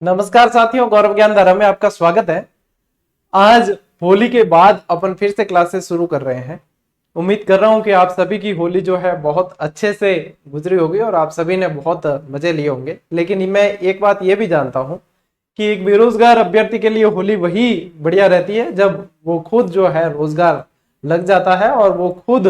नमस्कार साथियों, गौरव ज्ञान धारा में आपका स्वागत है। आज होली के बाद अपन फिर से क्लासेस शुरू कर रहे हैं। उम्मीद कर रहा हूं कि आप सभी की होली जो है बहुत अच्छे से गुजरी होगी और आप सभी ने बहुत मजे लिए होंगे। लेकिन मैं एक बात ये भी जानता हूं कि एक बेरोजगार अभ्यर्थी के लिए होली वही बढ़िया रहती है जब वो खुद जो है रोजगार लग जाता है और वो खुद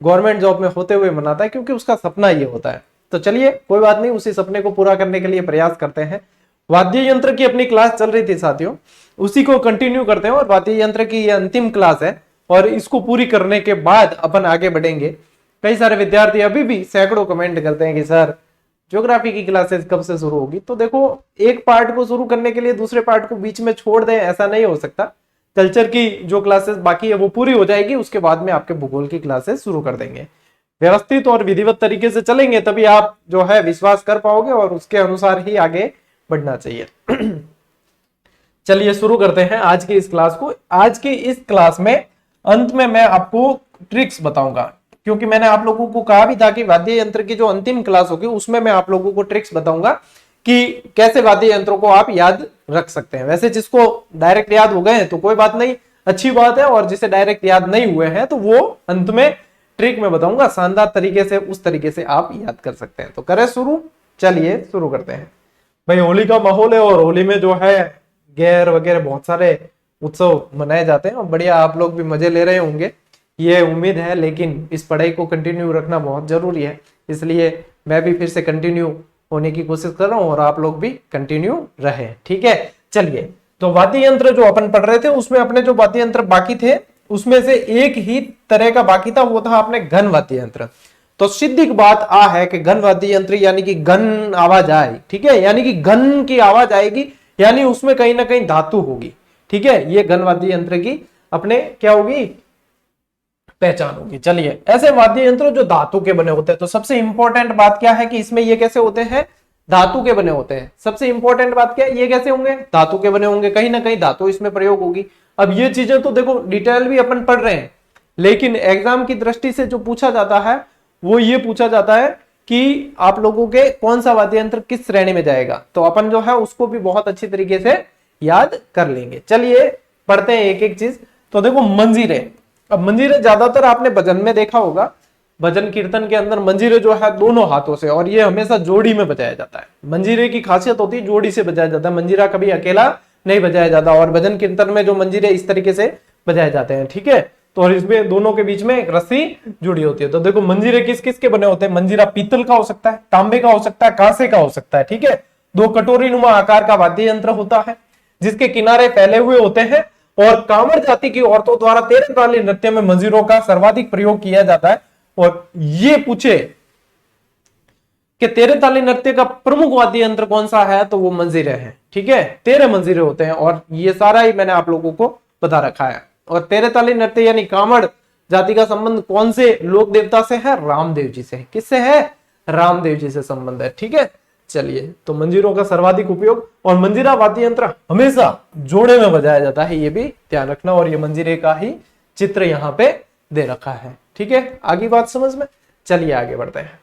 गवर्नमेंट जॉब में होते हुए मनाता है, क्योंकि उसका सपना ये होता है। तो चलिए कोई बात नहीं, उसी सपने को पूरा करने के लिए प्रयास करते हैं। वाद्य यंत्र की अपनी क्लास चल रही थी साथियों, उसी को कंटिन्यू करते हैं और वाद्य यंत्र की ये अंतिम क्लास है और इसको पूरी करने के बाद अपन आगे बढ़ेंगे। कई सारे विद्यार्थी अभी भी सैकड़ों कमेंट करते हैं कि सर ज्योग्राफी की क्लासेस कब से शुरू होगी। तो देखो, एक पार्ट को शुरू करने के लिए दूसरे पार्ट को बीच में छोड़ दें, ऐसा नहीं हो सकता। कल्चर की जो क्लासेस बाकी है वो पूरी हो जाएगी, उसके बाद में आपके भूगोल की क्लासेस शुरू कर देंगे। व्यवस्थित और विधिवत तरीके से चलेंगे तभी आप जो है विश्वास कर पाओगे और उसके अनुसार ही आगे बढ़ना चाहिए। चलिए शुरू करते हैं आज की इस क्लास को। आज की इस क्लास में अंत में मैं आपको ट्रिक्स बताऊंगा, क्योंकि मैंने आप लोगों को कहा भी था कि वाद्य यंत्र की जो अंतिम क्लास होगी उसमें मैं आप लोगों को ट्रिक्स बताऊंगा कि कैसे वाद्य यंत्रों को आप याद रख सकते हैं। वैसे जिसको डायरेक्ट याद हो गए तो कोई बात नहीं, अच्छी बात है, और जिसे डायरेक्ट याद नहीं हुए हैं तो वो अंत में ट्रिक में बताऊंगा, शानदार तरीके से उस तरीके से आप याद कर सकते हैं। तो करें शुरू, चलिए शुरू करते हैं। भाई होली का माहौल है और होली में जो है गेर वगैरह बहुत सारे उत्सव मनाए जाते हैं और बढ़िया आप लोग भी मजे ले रहे होंगे, ये उम्मीद है। लेकिन इस पढ़ाई को कंटिन्यू रखना बहुत जरूरी है, इसलिए मैं भी फिर से कंटिन्यू होने की कोशिश कर रहा हूँ और आप लोग भी कंटिन्यू रहे, ठीक है। चलिए, तो वाद्य यंत्र जो अपन पढ़ रहे थे उसमें अपने जो वाद्य यंत्र बाकी थे उसमें से एक ही तरह का बाकी था, वो था अपने घन वाद्य यंत्र। तो सिद्धिक बात आ है कि घन वाद्य यंत्र यानी कि घन आवाज आए, ठीक है, यानी कि घन की आवाज आएगी, यानी उसमें कहीं ना कहीं धातु होगी, ठीक है। ये घन वाद्य यंत्र की अपने क्या होगी, पहचान होगी। चलिए, ऐसे वाद्य यंत्र जो धातु के बने होते हैं, तो सबसे इंपॉर्टेंट बात क्या है कि इसमें ये कैसे होते हैं, धातु के बने होते हैं। सबसे इंपॉर्टेंट बात क्या है, ये कैसे होंगे, धातु के बने होंगे, कहीं ना कहीं धातु इसमें प्रयोग होगी। अब ये चीजें तो देखो डिटेल भी अपन पढ़ रहे हैं, लेकिन एग्जाम की दृष्टि से जो पूछा जाता है वो ये पूछा जाता है कि आप लोगों के कौन सा वाद्य यंत्र किस श्रेणी में जाएगा, तो अपन जो है उसको भी बहुत अच्छी तरीके से याद कर लेंगे। चलिए पढ़ते हैं एक एक चीज। तो देखो मंजीरे, अब मंजीरे ज्यादातर आपने भजन में देखा होगा, भजन कीर्तन के अंदर मंजीरे जो है दोनों हाथों से, और ये हमेशा जोड़ी में बजाया जाता है। मंजीरे की खासियत होती है जोड़ी से बजाया जाता है, मंजीरा कभी अकेला नहीं बजाया जाता, और भजन कीर्तन में जो मंजीरे इस तरीके से बजाए जाते हैं, ठीक है। तो और इसमें दोनों के बीच में एक रस्सी जुड़ी होती है। तो देखो मंजीरे किस किस के बने होते हैं, मंजीरा पीतल का हो सकता है, तांबे का हो सकता है, कांसे का हो सकता है, ठीक है। दो कटोरी नुमा आकार का वाद्य यंत्र होता है जिसके किनारे फैले हुए होते हैं, और कांवड़ जाति की औरतों द्वारा तेरह ताली नृत्य में मंजीरों का सर्वाधिक प्रयोग किया जाता है। और ये पूछे कि तेरह ताली नृत्य का प्रमुख वाद्य यंत्र कौन सा है, तो वो मंजीरे हैं, ठीक है। 13 मंजीरे होते हैं और ये सारा ही मैंने आप लोगों को बता रखा है। और तेरह ताली नृत्य यानी कांवड़ जाति का संबंध कौन से लोक देवता से है, रामदेव जी से। किससे है, रामदेव जी से संबंध है, ठीक है। चलिए, तो मंजीरों का सर्वाधिक उपयोग, और मंजीरा वाद्य यंत्र हमेशा जोड़े में बजाया जाता है, ये भी ध्यान रखना। और ये मंजीरे का ही चित्र यहाँ पे दे रखा है, ठीक है। आगे बात समझ में, चलिए आगे बढ़ते हैं।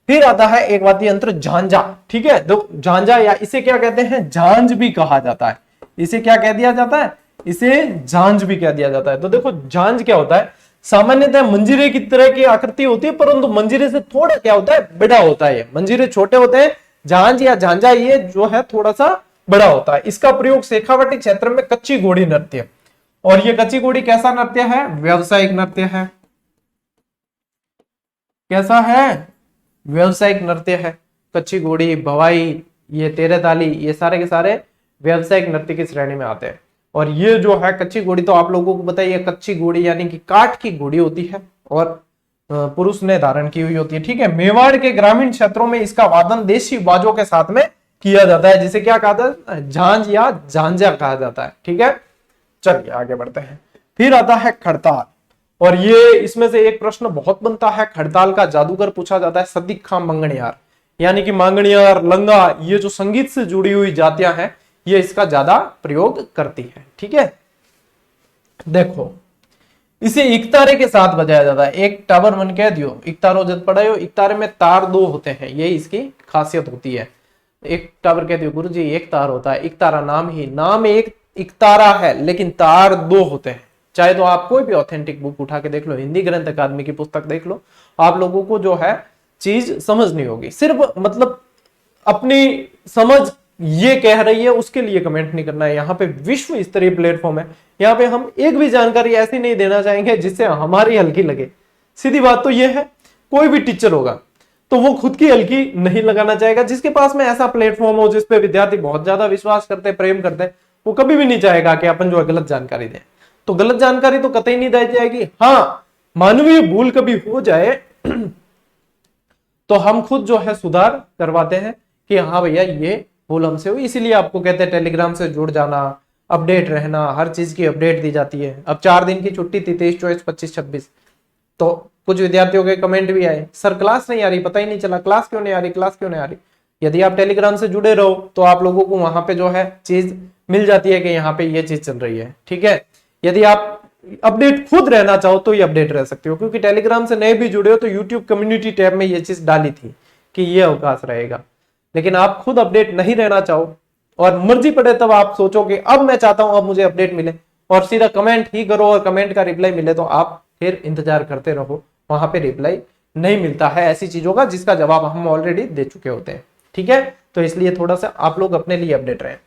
फिर आता है एक वाद्य यंत्र झांझा, ठीक है। तो झांझा, या इसे क्या कहते हैं, झांझ भी कहा जाता है। इसे क्या कह दिया जाता है, इसे झांझ भी कह दिया जाता है। तो देखो झांझ क्या होता है, सामान्यतः मंजीरे की तरह की आकृति होती है, परंतु मंजीरे से थोड़ा क्या होता है, बड़ा होता है। मंजीरे छोटे होते हैं, झांझ या झांझा ये जो है थोड़ा सा बड़ा होता है। इसका प्रयोग शेखावाटी क्षेत्र में कच्ची घोड़ी नृत्य, और ये कच्ची घोड़ी कैसा नृत्य है, व्यावसायिक नृत्य है। कैसा है, व्यावसायिक नृत्य है। कच्ची घोड़ी, भवाई, ये तेरह ताली, ये सारे के सारे व्यावसायिक नृत्य की श्रेणी में आते हैं। और ये जो है कच्ची घोड़ी, तो आप लोगों को बताइए, कच्ची घोड़ी यानी कि काठ की घोड़ी होती है और पुरुष ने धारण की हुई होती है, ठीक है। मेवाड़ के ग्रामीण क्षेत्रों में इसका वादन देशी बाजों के साथ में किया जाता है, जिसे क्या कहा जाता है, झांझ या झांझा कहा जाता है, ठीक है। चलिए आगे बढ़ते हैं। फिर आता है खड़ताल, और ये इसमें से एक प्रश्न बहुत बनता है, खड़ताल का जादूगर पूछा जाता है सदिक खां मंगणियार, यानी कि मांगणियार, लंगा, ये जो संगीत से जुड़ी हुई जातियां हैं ये इसका ज्यादा प्रयोग करती है, ठीक है। देखो इसे इकतारे के साथ बजाया जाता है, एक टावर मन कह दियो, इकतारो जब पढ़ायो, इकतारे में तार दो होते हैं, ये इसकी खासियत होती है। एक टावर कहते हो गुरु जी एक तार होता है, एक तारा नाम ही, नाम एक तारा है लेकिन तार दो होते हैं। चाहे तो आप कोई भी ऑथेंटिक बुक उठा के देख लो, हिंदी ग्रंथ अकादमी की पुस्तक देख लो, आप लोगों को जो है चीज समझ नहीं होगी। सिर्फ मतलब अपनी समझ ये कह रही है उसके लिए कमेंट नहीं करना है। यहाँ पे विश्व स्तरीय प्लेटफॉर्म है, यहाँ पे हम एक भी जानकारी ऐसी नहीं देना चाहेंगे जिससे हमारी हल्की लगे। सीधी बात तो ये है, कोई भी टीचर होगा तो वो खुद की हल्की नहीं लगाना चाहेगा। जिसके पास में ऐसा प्लेटफॉर्म हो जिसपे विद्यार्थी बहुत ज्यादा विश्वास करते हैं, प्रेम करते हैं, वो कभी भी नहीं चाहेगा कि अपन जो है गलत जानकारी दें। तो गलत जानकारी तो कतई नहीं दी जाएगी। हाँ, मानवीय भूल कभी हो जाए तो हम खुद जो है सुधार करवाते हैं कि हाँ भैया ये भूल हमसे हुई। इसीलिए आपको कहते हैं टेलीग्राम से जुड़ जाना, अपडेट रहना, हर चीज की अपडेट दी जाती है। अब 4 दिन की छुट्टी थी, 23, 24, 25, 26, तो कुछ विद्यार्थियों के कमेंट भी आए, सर क्लास नहीं आ रही, पता ही नहीं चला क्लास क्यों नहीं आ रही, क्लास क्यों नहीं आ रही। यदि आप टेलीग्राम से जुड़े रहो तो आप लोगों को वहां पे जो है चीज मिल जाती है कि यहाँ पे ये चीज चल रही है। ठीक है, यदि आप अपडेट खुद रहना चाहो तो ये अपडेट रह सकते हो, क्योंकि टेलीग्राम से नए भी जुड़े हो तो यूट्यूब कम्युनिटी टैब में ये चीज डाली थी कि ये अवकाश रहेगा। लेकिन आप खुद अपडेट नहीं रहना चाहो और मर्जी पड़े तब आप सोचो कि अब मैं चाहता हूं अब मुझे अपडेट मिले और सीधा कमेंट ही करो और कमेंट का रिप्लाई मिले, तो आप फिर इंतजार करते रहो, वहां पे रिप्लाई नहीं मिलता है ऐसी चीजों का जिसका जवाब हम ऑलरेडी दे चुके होते हैं। ठीक है, तो इसलिए थोड़ा सा आप लोग अपने लिए अपडेट रहें।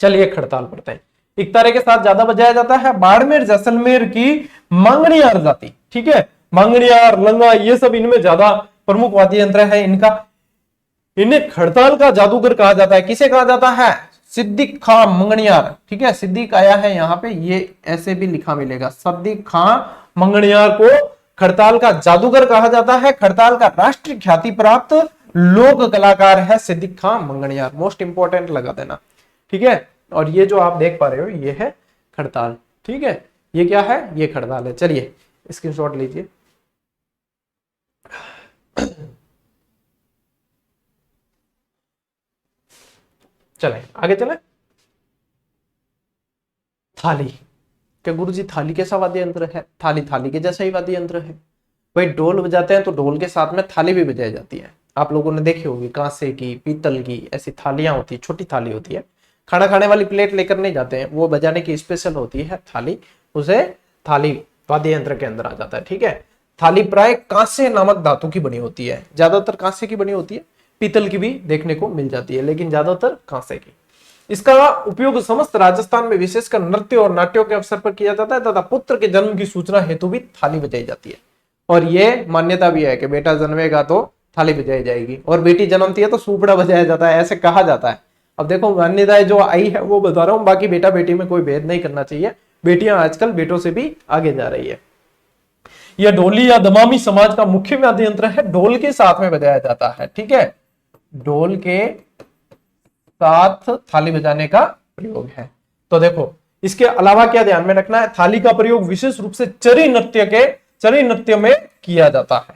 चलिए खड़ताल पढ़ते हैं। एक तारे के साथ ज्यादा बजाया जाता है बाड़मेर जैसलमेर की मंगनियार जाति। ठीक है, मंगनियार, लंगा, ये सब इनमें ज्यादा प्रमुख वाद्य यंत्र है इनका। इन्हें खड़ताल का जादूगर कहा जाता है। किसे कहा जाता है? सिद्दीक खां मंगनियार। ठीक है, सिद्दीक आया है यहाँ पे, ये ऐसे भी लिखा मिलेगा, सिद्दीक खां मंगनियार को खड़ताल का जादूगर कहा जाता है। खड़ताल का राष्ट्रीय ख्याति प्राप्त लोक कलाकार है सिद्दीक खां मंगनियार। मोस्ट इंपोर्टेंट लगा देना। ठीक है, और ये जो आप देख पा रहे हो ये है खड़ताल। ठीक है, ये क्या है? ये खड़ताल है। चलिए स्क्रीनशॉट लीजिए। चले आगे चले। थाली, क्या गुरुजी थाली कैसा वाद्य यंत्र है? थाली थाली के जैसा ही वाद्य यंत्र है भाई। ढोल बजाते हैं तो ढोल के साथ में थाली भी बजाई जाती है। आप लोगों ने देखी होगी, कांसे की, पीतल की ऐसी थालियां होती है, छोटी थाली होती है। खाना खाने वाली प्लेट लेकर नहीं जाते हैं, वो बजाने की स्पेशल होती है थाली, उसे थाली वाद्य यंत्र के अंदर आ जाता है। ठीक है, थाली प्राय कांसे नामक धातु की बनी होती है, ज्यादातर कांसे की बनी होती है, पीतल की भी देखने को मिल जाती है लेकिन ज्यादातर कांसे की। इसका उपयोग समस्त राजस्थान में विशेषकर नृत्य और नाट्यों के अवसर पर किया जाता है तथा पुत्र के जन्म की सूचना हेतु भी थाली बजाई जाती है। और ये मान्यता भी है कि बेटा जन्मेगा तो थाली बजाई जाएगी और बेटी जन्मती है तो सूपड़ा बजाया जाता है, ऐसे कहा जाता है। अब देखो मान्यताएं जो आई है वो बता रहा हूं, बाकी बेटा बेटी में कोई भेद नहीं करना चाहिए। बेटियां आजकल बेटों से भी आगे जा रही है। यह ढोली या दमामी समाज का मुख्य वाद्य यंत्र है, ढोल के साथ में बजाया जाता है। ठीक है, ढोल के साथ थाली बजाने का प्रयोग है। तो देखो इसके अलावा क्या ध्यान में रखना है, थाली का प्रयोग विशेष रूप से चरी नृत्य में किया जाता है।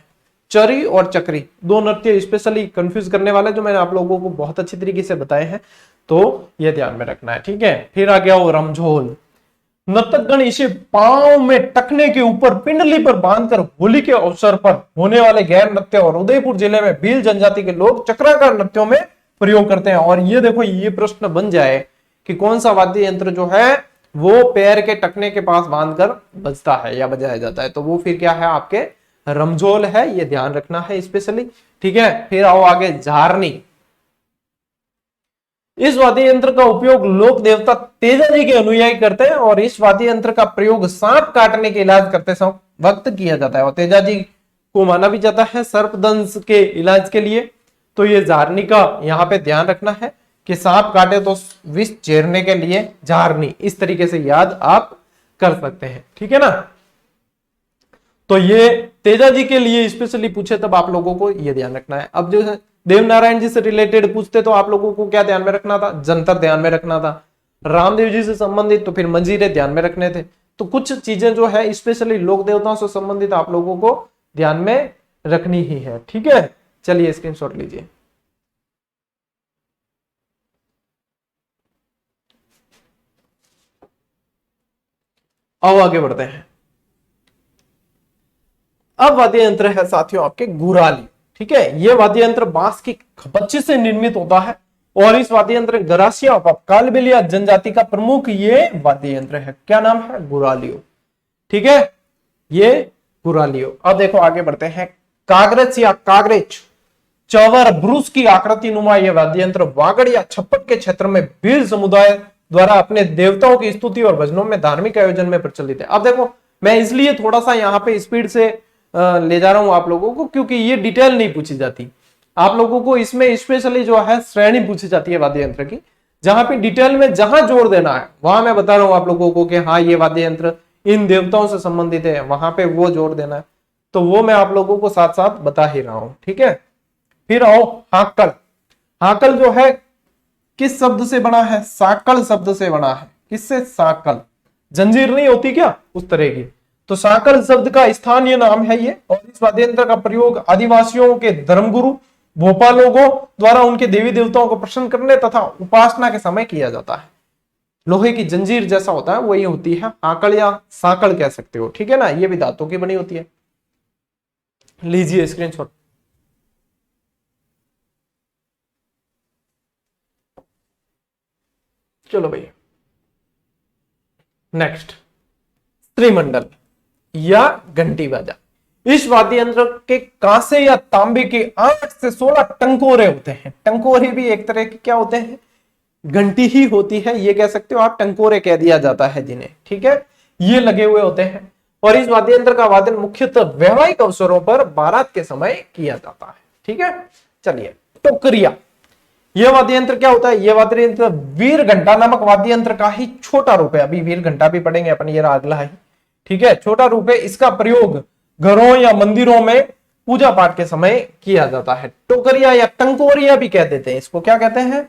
चरी और चक्री दो नृत्य स्पेशली कंफ्यूज करने वाले जो मैंने आप लोगों को बहुत अच्छी तरीके से बताए हैं, तो ये ध्यान में रखना है। ठीक है, फिर आ गया वो रमझोल। नर्तकगण इसे पांव में टखने के ऊपर पिंडली पर बांधकर होली के अवसर पर होने वाले गैर नृत्य और उदयपुर जिले में भील जनजाति के लोग चक्राकार नृत्यों में प्रयोग करते हैं। और ये देखो ये प्रश्न बन जाए कि कौन सा वाद्य यंत्र जो है वो पैर के टखने के पास बांधकर बजता है या बजाया जाता है, तो वो फिर क्या है? आपके रमझोल है, ये ध्यान रखना है स्पेशली। ठीक है, फिर आओ आगे झारनी। इस वाद्य यंत्र का उपयोग लोक देवता तेजा जी के अनुयायी करते हैं और इस वाद्य यंत्र का प्रयोग सांप काटने के इलाज करते वक्त किया जाता है और तेजा जी को माना भी जाता है सर्पदंश के इलाज के लिए। तो ये झारनी का यहाँ पे ध्यान रखना है कि सांप काटे तो विष चीरने के लिए झारनी, इस तरीके से याद आप कर सकते हैं। ठीक है ना, तो ये तेजा जी के लिए स्पेशली पूछे तब आप लोगों को ये ध्यान रखना है। अब जो है देवनारायण जी से रिलेटेड पूछते तो आप लोगों को क्या ध्यान में रखना था? जंतर ध्यान में रखना था। रामदेव जी से संबंधित तो फिर मंजीरे ध्यान में रखने थे। तो कुछ चीजें जो है स्पेशली लोक देवताओं से संबंधित आप लोगों को ध्यान में रखनी ही है। ठीक है, चलिए स्क्रीनशॉट लीजिए। आओ आगे बढ़ते हैं। अब वाद्य यंत्र है साथियों आपके गुराली। ठीक है, ये वाद्य यंत्र बांस की खपच्ची से निर्मित होता है और इस वाद्य यंत्र गरासिया कालबेलिया जनजाति का प्रमुख ये वाद्य यंत्र है। क्या नाम है? गुरालियो। ठीक है, ये गुरालियो। अब देखो आगे बढ़ते हैं। कागरच या कागरेच चौवर ब्रूस की आकृति नुमा यह वाद्य यंत्र वागड़ या छप्पट के क्षेत्र में भील समुदाय द्वारा अपने देवताओं की स्तुति और भजनों में धार्मिक आयोजन में प्रचलित है। अब देखो मैं इसलिए थोड़ा सा यहाँ पे स्पीड से ले जा रहा हूं आप लोगों को, क्योंकि ये डिटेल नहीं पूछी जाती आप लोगों को। इसमें स्पेशली जो है श्रेणी पूछी जाती है वाद्य यंत्र की, जहां पे डिटेल में जहां जोर देना है वहां मैं बता रहा हूं आप लोगों को कि हाँ ये वाद्य यंत्र इन देवताओं से संबंधित है, वहां पे वो जोर देना है, तो वो मैं आप लोगों को साथ साथ बता ही रहा हूं। ठीक है, फिर आओ हाकल। हाकल जो है किस शब्द से बना है? साकल शब्द से बना है। किससे? साकल। जंजीर नहीं होती क्या, उस तरह की। तो साकल शब्द का स्थानीय नाम है ये। और इस वाद्य यंत्र का प्रयोग आदिवासियों के धर्मगुरु भोपाल लोगों द्वारा उनके देवी देवताओं को प्रसन्न करने तथा उपासना के समय किया जाता है। लोहे की जंजीर जैसा होता है वही होती है हाकल या साकल कह सकते हो। ठीक है ना, ये भी धातु की बनी होती है। लीजिए स्क्रीनशॉट। चलो भैया नेक्स्ट, त्रिमंडल या घंटी बाजा। इस वाद्य यंत्र के कांसे या तांबे के 8 से 16 टंकोरे होते हैं। टंकोरे भी एक तरह के क्या होते हैं? घंटी ही होती है, ये कह सकते हो आप, टंकोरे कह दिया जाता है जिन्हें। ठीक है, ये लगे हुए होते हैं। और इस वाद्य यंत्र का वादन मुख्यतः वैवाहिक अवसरों पर बारात के समय किया जाता है। ठीक है, चलिए टोकरिया। यह वाद्य यंत्र क्या होता है? यह वाद्य यंत्र वीर घंटा नामक वाद्य यंत्र का ही छोटा रूप है। अभी वीर घंटा भी पढ़ेंगे अपन, ये अगला है। ठीक है, छोटा रूप है। इसका प्रयोग घरों या मंदिरों में पूजा पाठ के समय किया जाता है। टोकरिया या टंकोरिया भी कह देते हैं इसको। क्या कहते हैं?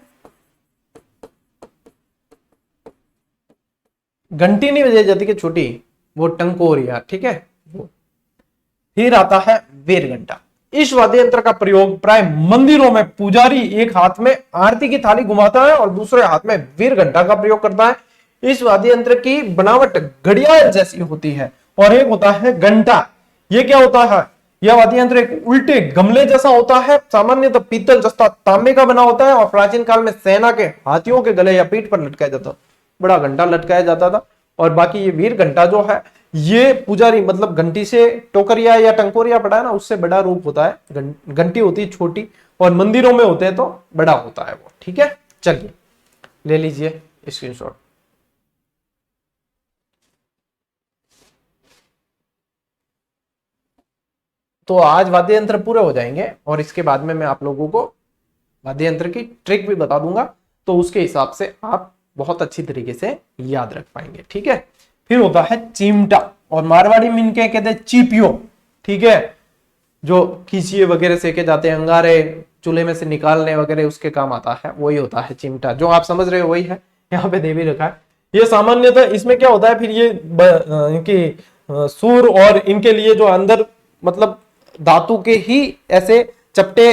घंटी नहीं बजाई जाती कि छोटी, वो टंकोरिया। ठीक है, फिर आता है वीर घंटा। इस वाद्य यंत्र का प्रयोग प्राय मंदिरों में पुजारी एक हाथ में आरती की थाली घुमाता है और दूसरे हाथ में वीर घंटा का प्रयोग करता है। इस वाद्य यंत्र की बनावट घड़ियाल जैसी होती है। और एक होता है घंटा। ये क्या होता है? यह वाद्य यंत्र एक उल्टे गमले जैसा होता है, सामान्यतः पीतल जस्ता तांबे का बना होता है और प्राचीन काल में सेना के हाथियों के गले या पीठ पर लटकाया जाता, बड़ा घंटा लटकाया जाता था। और बाकी ये वीर घंटा जो है ये पुजारी, मतलब घंटी से टोकरिया या टंकोरिया पड़ा है ना, उससे बड़ा रूप होता है। घंटी होती है छोटी और मंदिरों में होते हैं तो बड़ा होता है वो। ठीक है, चलिए ले लीजिए स्क्रीनशॉट। तो आज वाद्य यंत्र पूरे हो जाएंगे और इसके बाद में मैं आप लोगों को वाद्य यंत्र की ट्रिक भी बता दूंगा, तो उसके हिसाब से आप बहुत अच्छी तरीके से याद रख पाएंगे। ठीक है, फिर होता है चिमटा, और मारवाड़ी में इनके कहते हैं चीपियो। ठीक है, जो खींचिए वगैरह सेके जाते हैं, अंगारे चूल्हे में से निकालने वगैरह उसके काम आता है, वही होता है चिमटा। जो आप समझ रहे हो वही है, यहाँ पे दे भी रखा है। ये सामान्यतः इसमें क्या होता है, फिर ये इनकी सूर और इनके लिए जो अंदर मतलब धातु के ही ऐसे चपटे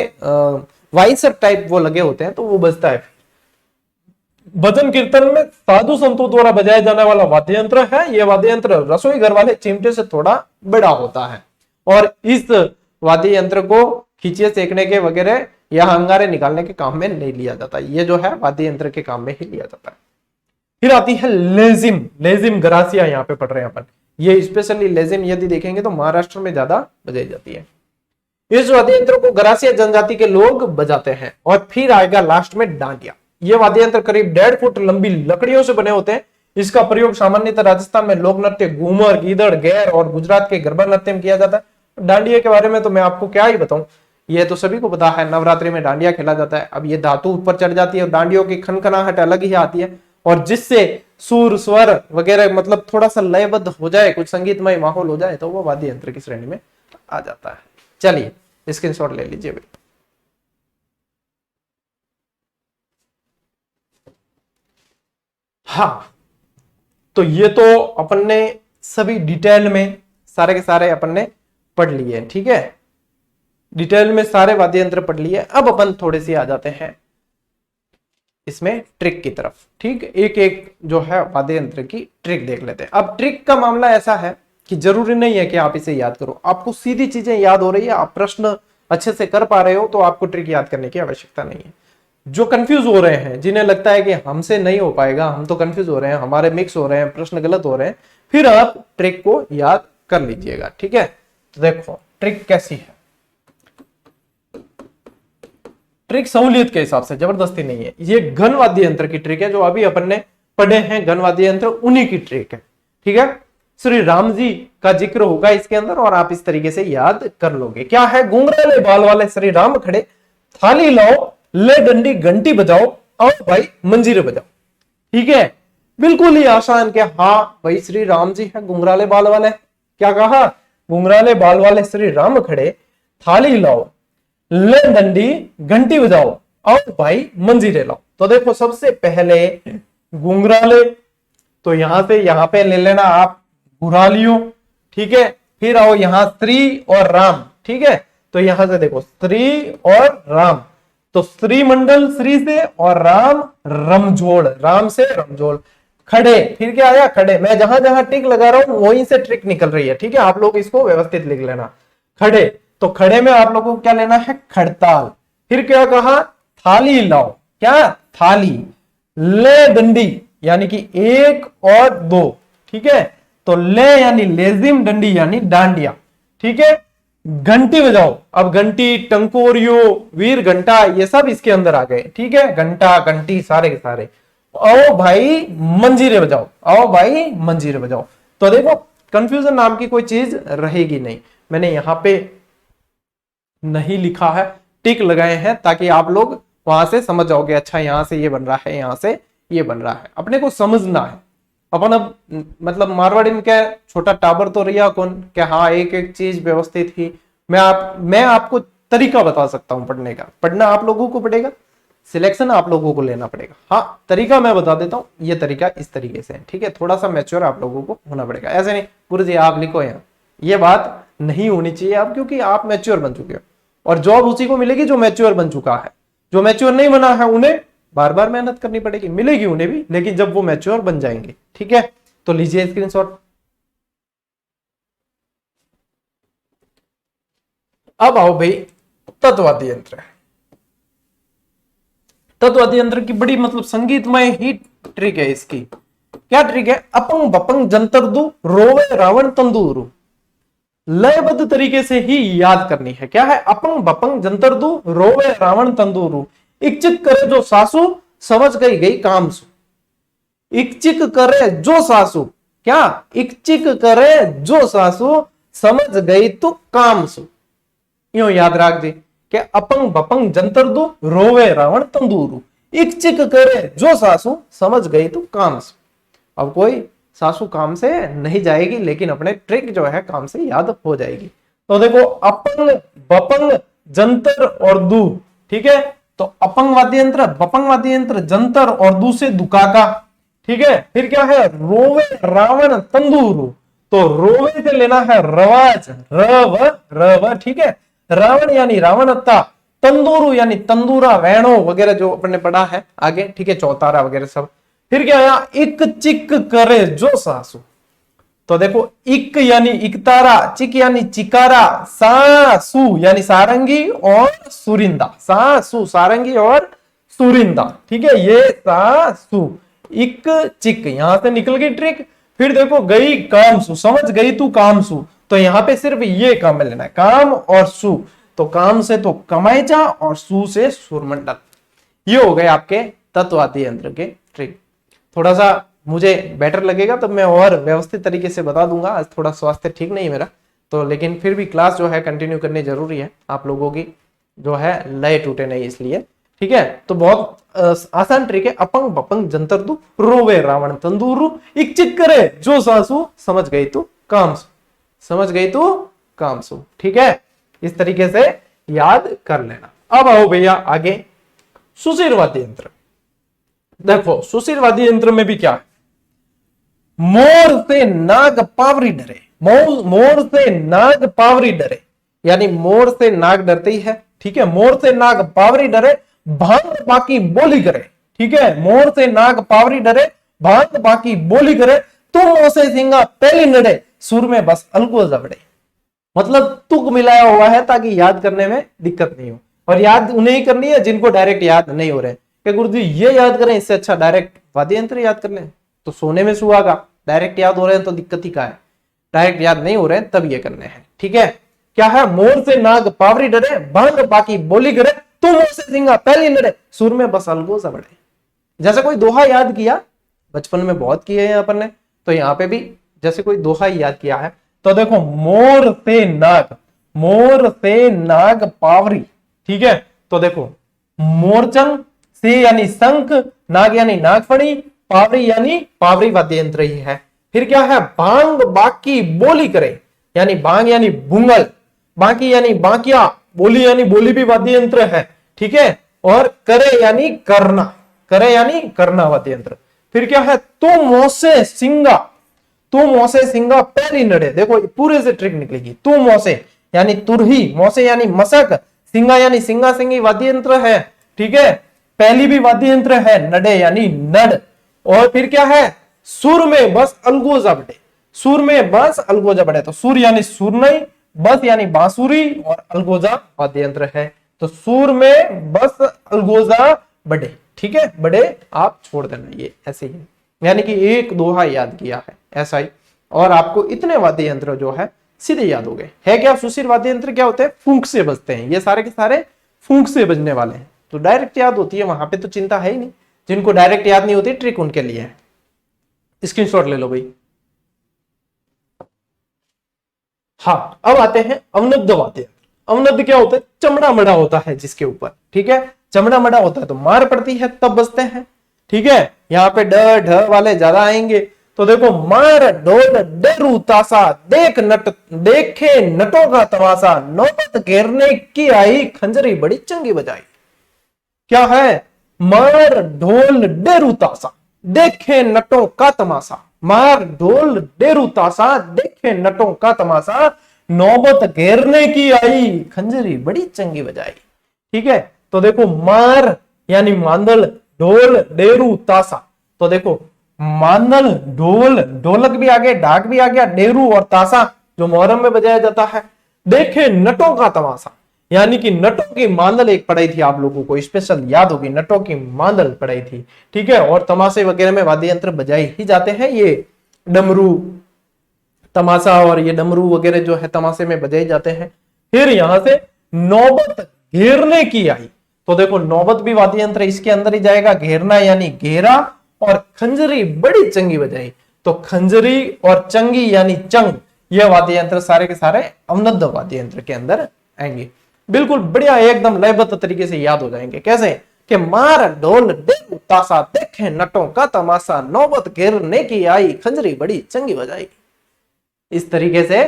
वाइसर टाइप वो लगे होते हैं, तो वो बजता है। भजन कीर्तन में साधु संतों द्वारा बजाया जाने वाला वाद्य यंत्र है। यह वाद्य यंत्र रसोई घर वाले चिमटे से थोड़ा बड़ा होता है और इस वाद्य यंत्र को खींचिए सेकने के वगैरह या अंगारे निकालने के काम में नहीं लिया जाता। ये जो है वाद्य यंत्र के काम में ही लिया जाता है। फिर आती है लेजिम। लेजिम गरासिया यहाँ पे पढ़ रहे हैं अपन। ये स्पेशली लेजिम यदि देखेंगे तो महाराष्ट्र में ज्यादा बजाई जाती है। इस वाद्य यंत्र को गरासिया जनजाति के लोग बजाते हैं। और फिर आएगा लास्ट में डांडिया। ये वाद्य यंत्र करीब 1.5 फुट लंबी लकड़ियों से बने होते हैं। इसका प्रयोग सामान्यतः राजस्थान में लोक नृत्य घूमर, गीदड़, गैर और गुजरात के गरबा नृत्य में किया जाता है। डांडिया के बारे में तो मैं आपको क्या ही बताऊं, ये तो सभी को पता है। नवरात्रि में डांडिया खेला जाता है। अब ये धातु ऊपर चढ़ जाती है और डांडियों की खनखनाहट अलग ही आती है, और जिससे सुर स्वर वगैरह मतलब थोड़ा सा लयबद्ध हो जाए, कुछ संगीतमय माहौल हो जाए, तो वो वाद्य यंत्र की श्रेणी में आ जाता है। चलिए स्क्रीनशॉट ले लीजिए भाई। हाँ, तो ये तो अपन ने सभी डिटेल में सारे के सारे अपन ने पढ़ लिए। ठीक है, डिटेल में सारे वाद्य यंत्र पढ़ लिए। अब अपन थोड़े से आ जाते हैं इसमें ट्रिक की तरफ। ठीक, एक एक जो है वाद्य यंत्र की ट्रिक देख लेते हैं। अब ट्रिक का मामला ऐसा है कि जरूरी नहीं है कि आप इसे याद करो, आपको सीधी चीजें याद हो रही है, आप प्रश्न अच्छे से कर पा रहे हो तो आपको ट्रिक याद करने की आवश्यकता नहीं है। जो कंफ्यूज हो रहे हैं, जिन्हें लगता है कि हमसे नहीं हो पाएगा, हम तो कंफ्यूज हो रहे हैं, हमारे मिक्स हो रहे हैं, प्रश्न गलत हो रहे हैं, फिर आप ट्रिक को याद कर लीजिएगा। ठीक है, तो देखो ट्रिक कैसी है। ट्रिक सहूलियत के हिसाब से, जबरदस्ती नहीं है। ये घन वाद्य यंत्र की ट्रिक है, जो अभी अपन ने पढ़े हैं घन वाद्य यंत्र, उन्हीं की ट्रिक है। ठीक है, श्री राम जी का जिक्र होगा इसके अंदर और आप इस तरीके से याद कर लोगे। क्या है? घुंघराले बाल वाले श्री राम खड़े, थाली लाओ, ले डंडी घंटी बजाओ, आओ भाई मंजीरे बजाओ। ठीक है, बिल्कुल ही आसान। क्या? हाँ भाई, श्री राम जी है, घुंघराले बाल वाले। क्या कहा? घुंघराले बाल वाले श्री राम खड़े, थाली लाओ, ले डंडी घंटी बजाओ, आओ भाई मंजीरे लाओ। तो देखो, सबसे पहले घुंघराले, तो यहां से यहां पे ले लेना आप घुरालियों। ठीक है, फिर आओ यहां श्री और राम। ठीक है, तो यहां से देखो श्री और राम, तो श्री मंडल श्री से और राम रमझोड़, राम से रमझोड़। खड़े, फिर क्या आया? खड़े। मैं जहां जहां टिक लगा रहा हूं वहीं से ट्रिक निकल रही है। ठीक है, आप लोग इसको व्यवस्थित लिख लेना। खड़े, तो खड़े में आप लोगों को क्या लेना है? खड़ताल। फिर क्या कहा? थाली लाओ। क्या? थाली। ले डंडी, यानी कि 1 और 2। ठीक है, तो ले यानी लेजिम, डंडी यानी डांडिया। ठीक है, घंटी बजाओ। अब घंटी, टंकोरियो, वीर घंटा, ये सब इसके अंदर आ गए। ठीक है, घंटा घंटी सारे के सारे। आओ भाई मंजीरे बजाओ, आओ भाई मंजीरे बजाओ। तो देखो, कंफ्यूजन नाम की कोई चीज रहेगी नहीं। मैंने यहां पे नहीं लिखा है, टिक लगाए हैं, ताकि आप लोग वहां से समझ जाओगे, अच्छा यहां से ये बन रहा है, यहां से ये बन रहा है। अपने को समझना है। अपन अब मतलब मारवाड़ी में क्या, छोटा टाबर तो रिया कौन, क्या हाँ एक एक चीज व्यवस्थित ही। मैं आपको तरीका बता सकता हूं पढ़ने का, पढ़ना आप लोगों को पड़ेगा, सिलेक्शन आप लोगों को लेना पड़ेगा। हाँ, तरीका मैं बता देता हूं, ये तरीका इस तरीके से है। ठीक है, थोड़ा सा मैच्योर आप लोगों को होना पड़ेगा। ऐसे नहीं गुरु जी आप लिखो यहाँ, ये बात नहीं होनी चाहिए आप, क्योंकि आप मैच्योर बन चुके हो और जॉब उसी को मिलेगी जो मैच्योर बन चुका है। जो मैच्योर नहीं बना है उन्हें बार बार मेहनत करनी पड़ेगी, मिलेगी उन्हें भी, लेकिन जब वो मैच्योर बन जाएंगे। ठीक है, तो लीजिए स्क्रीनशॉट। अब आओ भाई तत्वादी यंत्र। तत्वादी यंत्र की बड़ी मतलब संगीतमय ही ट्रिक है इसकी। क्या ट्रिक है? अपंग बपंग जंतर दू, रोवे रावण तंदूरू। लयबद्ध तरीके से ही याद करनी है। क्या है? अपंग बपंग जंतर दू, रोवे रावण तंदूरू। इकचिक करे जो सासू, समझ गई गई कामसू। इकचिक करे जो सासू, क्या? इकचिक करे जो सासू, समझ गई तो कामसू। यूं याद रख दे कि अपंग बपंग जंतर दू, रोवे रावण तंदूरू। इकचिक करे जो सासू, समझ गई तो कामसू। अब कोई सासू काम से नहीं जाएगी, लेकिन अपने ट्रिक जो है काम से याद हो जाएगी। तो देखो, अपंग बपंग जंतर और दू। ठीक है, तो अपंग वाद्य यंत्र, बपंग वाद्य यंत्र, जंतर और दू से दुकाका। ठीक है, फिर क्या है? रोवे रावण तंदूरू, तो रोवे से लेना है रवाज, रव रव। ठीक है, रावण यानी रावणत्ता, तंदूरू यानी तंदूरा, वैणो वगैरह जो अपन ने पढ़ा है आगे। ठीक है, चौतारा वगैरह सब। फिर क्या आया? इक चिक करे जो सासू। तो देखो, इक यानी इकतारा, चिक यानी चिकारा, सासू यानी सारंगी और सुरिंदा। सासू, सारंगी और सुरिंदा। ठीक है, ये सासू, इक चिक, यहां से निकल गई ट्रिक। फिर देखो, गई कामसू, समझ गई तू कामसू। तो यहां पे सिर्फ ये काम में लेना है, काम और सू। तो काम से तो कमाईचा और सू से सुरमंडल। ये हो गए आपके तत्वादी यंत्र के ट्रिक। थोड़ा सा मुझे बेटर लगेगा तो मैं और व्यवस्थित तरीके से बता दूंगा। आज थोड़ा स्वास्थ्य ठीक नहीं है मेरा, तो लेकिन फिर भी क्लास जो है कंटिन्यू करनी जरूरी है। आप लोगों की जो है लय टूटे नहीं, इसलिए। ठीक है, तो बहुत आसान ट्रिक है। अपंग बपंग जंतर दू, रोवे रावण तंदूरू। इकचिक करे जो सासू, समझ गई तू कामसू, समझ गई तू कामसू। ठीक है, इस तरीके से याद कर लेना। अब आओ भैया आगे, सुशिरवादी यंत्र। देखो, सुशिरवादी यंत्र में भी क्या है? मोर से नाग पावरी डरे, मोर से नाग पावरी डरे, यानी मोर से नाग डरते ही है। ठीक है, मोर से नाग पावरी डरे, भांग बाकी बोली करे। ठीक है, मोर से नाग पावरी डरे, भांग बाकी बोली करे, तुम ओसे सिंगा पहली नड़े, सुर में बस अलगो जबड़े। मतलब तुक मिलाया हुआ है ताकि याद करने में दिक्कत नहीं हो। और याद उन्हें ही करनी है जिनको डायरेक्ट याद नहीं हो रहे कि गुरुजी ये याद करें, इससे अच्छा डायरेक्ट वाद्य यंत्र याद कर लें। तो सोने में सुहागा डायरेक्ट याद हो रहे हैं तो दिक्कत ही क्या है, डायरेक्ट याद नहीं हो रहे हैं तब ये करने हैं। ठीक है, क्या है, मोर से नाग पावरी डरे, भांग बाकी बोली करे, तुम से सिंगा पहली नड़े, सुर में बस अलगोजा बढ़े। जैसे कोई दोहा याद किया, बचपन में बहुत किए हैं अपन ने, तो यहाँ पे भी जैसे कोई दोहा याद किया है, तो देखो मोर से नाग, मोर से नाग पावरी। ठीक है, तो देखो मोरचंग से यानी शंख, नाग यानी नागफणी, पावरी यानी पावरी वाद्य यंत्र ही है। फिर क्या है, भांग बाकी बोली करे, यानी भांग यानी बुंगल, बाकी यानी बाकिया, बोली यानी बोली भी वाद्य यंत्र है। ठीक है, और करे यानी करना, करे यानी करना वाद्य यंत्र। फिर क्या है, तुम मोसे सिंगा, तुम मोसे सिंगा पहली नड़े। देखो पूरे से ट्रिक निकलेगी। तुम मोसे यानी तुरही, मोसे यानी मसक, सिंगा यानी सिंगा सिंगी वाद्य यंत्र है। ठीक है, पहली भी वाद्य यंत्र है, नडे यानी नड। और फिर क्या है, सुर में बस अलगोजा बढ़े, सुर में बस अलगोजा बढ़े। तो सुर यानी सुरनई, बस यानी बांसुरी, और अलगोजा वाद्य यंत्र है। तो सुर में बस अलगोजा बढ़े। ठीक है, बढ़े आप छोड़ देना, ये ऐसे ही, यानी कि एक दोहा याद किया है ऐसा ही। और आपको इतने वाद्य यंत्र जो है सीधे याद हो गए। है क्या, सुशील वाद्य यंत्र क्या होते हैं, फूंक से बजते हैं, ये सारे के सारे फूंक से बजने वाले हैं, तो डायरेक्ट याद होती है, वहां पे तो चिंता है ही नहीं। जिनको डायरेक्ट याद नहीं होती, ट्रिक उनके लिए है। स्क्रीनशॉट ले लो भाई। हाँ, अब आते हैं अवनद्ध वाद्य। अवनद्ध क्या होता है, चमड़ा मड़ा होता है जिसके ऊपर। ठीक है, चमड़ा मड़ा होता है तो मार पड़ती है तब बजते हैं। ठीक है, यहाँ पे ड ढ वाले ज्यादा आएंगे। तो देखो, मार ढोल डेरू तासा, देख नट देखे नटों का तमाशा, नौबत घेरने की आई, खंजरी बड़ी चंगी बजाई। क्या है, मार ढोल डेरू तासा, देखे नटों का तमाशा, मार ढोल डेरू तासा, देखे नटों का तमाशा, नौबत घेरने की आई, खंजरी बड़ी चंगी बजाई। ठीक है, तो देखो मार यानी मांदल, ढोल डेरू तासा। तो देखो मांदल, ढोल, ढोलक भी आ गया, ढाक भी आ गया, डेरू और तासा जो मोहर्रम में बजाया जाता है। देखे नटों का तमाशा, यानी कि नटों की मांदल एक पढ़ाई थी आप लोगों को, स्पेशल याद होगी, नटों की मांदल पढ़ाई थी। ठीक है, और तमाशे वगैरह में वाद्य यंत्र बजाए ही जाते हैं, ये डमरू तमाशा और ये डमरू वगैरह जो है तमाशे में बजाए जाते हैं। फिर यहां से नौबत घेरने की आई, तो देखो नौबत भी वाद्य यंत्र इसके अंदर ही जाएगा, घेरना यानी घेरा, और खंजरी बड़ी चंगी बजाई। तो खंजरी और चंगी यानी चंग, ये वाद्य यंत्र सारे के सारे अवनद्ध वाद्य यंत्र के अंदर आएंगे। बिल्कुल बढ़िया, एकदम लयबद्ध तरीके से याद हो जाएंगे। कैसे कि मार ढोल डेरू तासा, देखे नटों का तमाशा, नौबत घेरने की आई, खंजरी बड़ी चंगी बजाई। इस तरीके से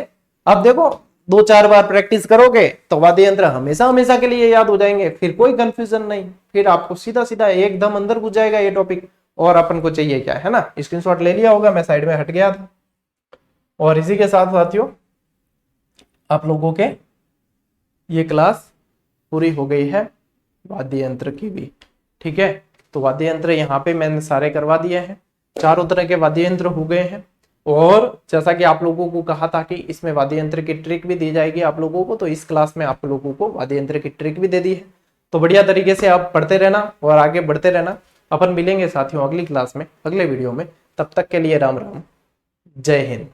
अब देखो 2-4 बार प्रैक्टिस करोगे तो वाद्य यंत्र हमेशा हमेशा के लिए याद हो जाएंगे, फिर कोई कंफ्यूजन नहीं, फिर आपको सीधा सीधा एकदम अंदर घुस जाएगा ये टॉपिक। और अपन को चाहिए क्या है ना, स्क्रीनशॉट ले लिया होगा, मैं साइड में हट गया था। और इसी के साथ साथियों आप लोगों के ये क्लास पूरी हो गई है वाद्य यंत्र की भी। ठीक है, तो वाद्य यंत्र यहाँ पे मैंने सारे करवा दिए हैं, चारों तरह के वाद्य यंत्र हो गए हैं। और जैसा कि आप लोगों को कहा था कि इसमें वाद्य यंत्र की ट्रिक भी दी जाएगी आप लोगों को, तो इस क्लास में आप लोगों को वाद्य यंत्र की ट्रिक भी दे दी है। तो बढ़िया तरीके से आप पढ़ते रहना और आगे बढ़ते रहना। अपन मिलेंगे साथियों अगली क्लास में, अगले वीडियो में। तब तक के लिए राम राम, जय हिंद।